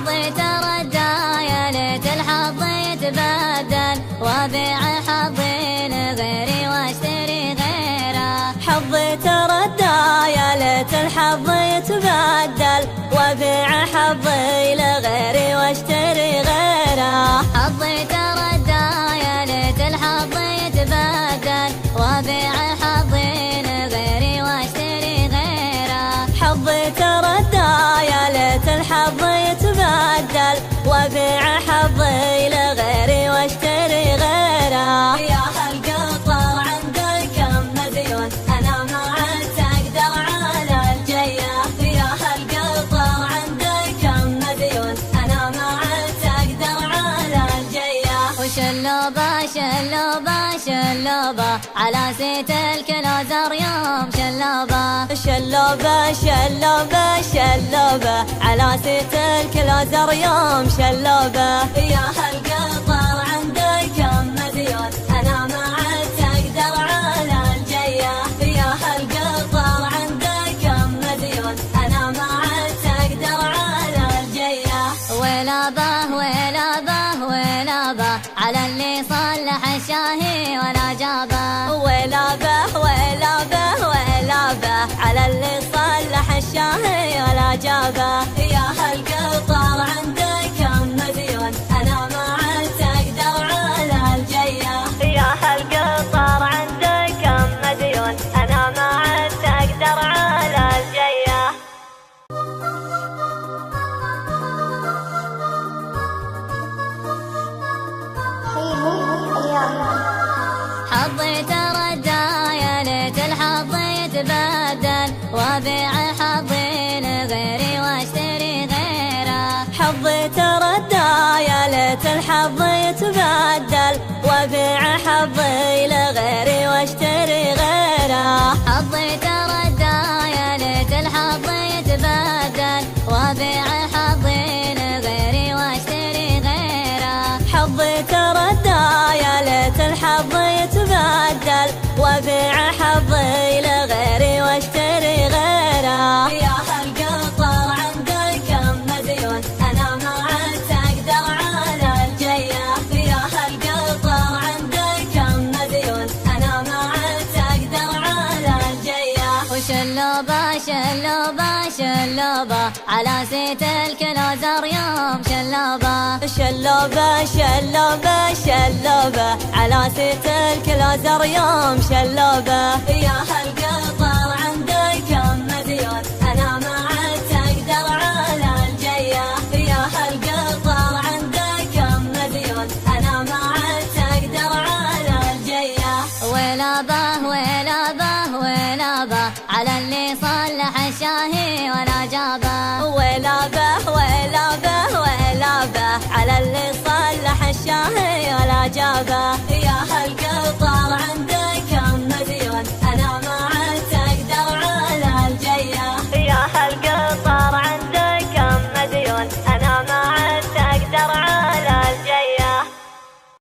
حظي تردى يا ليت الحظ يتبدل وابيع حظي لغيري واشتري غيره. حظي تردى يا ليت الحظ يتبدل وابيع حظي لغيري واشتري غيره. حظي تردى يا ليت الحظ يتبدل وابيع حظي لغيري واشتري غيره. حظي تردى يا ليت الحظ يتبدل وابيع حظي لغيري واشتري غيره. يا هالقطر عندك كم مديون انا ما عدت اقدر على الجيه. يا هالقطر عندك كم مديون انا ما عدت اقدر على الجيه. وشلوبه شلوبه شلوبه على سيت الكلوزر يوم شلوبه. شلوبه شلوبه شلوبه على سيت الكلوزر يوم شلوبه. يا هالقطر عندك كم مديون انا ما عدت اقدر على الجيه. يا هالقطر عندك كم مديون انا ما عدت اقدر على الجيه. ويلا به ويلا به ويلا به على اللي صلح الشاهي ولا جابه. ويلا به ويلا به ويلا به على اللي صلح الشاهي ولا جابه. يا هالقطر عندك كم مديون انا ما عدت اقدر على الجيه. يا هالقطر عندك كم مديون انا ما عدت اقدر على الجيه. حظي تردى يا ليت الحظ يتبدل وابيع حظي لغيري واشتري غيره. حظي تردى يا ليت الحظ يتبدل وابيع حظي لغيري واشتري غيره. حظي تردى يا ليت الحظ يتبدل وابيع حظي لغيري واشتري غيره. حظي تردى يا ليت الحظ يتبدل وابيع حظي لغيري واشتري غيره. يا هالقطر عندك كم مديون انا ما عدت اقدر على الجيه. يا هالقطر عندك كم مديون انا ما عدت اقدر على الجيه. وشلوبه شلوبه شلوبه على سيت الكلوزر يوم شلوبه. شلوبه شلوبه شلوبه على سيت الكلوزر يوم شلوبه. يا هالقطر عندك كم مديون انا ما عدت اقدر على الجيه. يا هالقطر عندك كم مديون انا ما عدت اقدر على الجيه. ويلا به ويلا به ويلا به على اللي صلح الشاهي ولا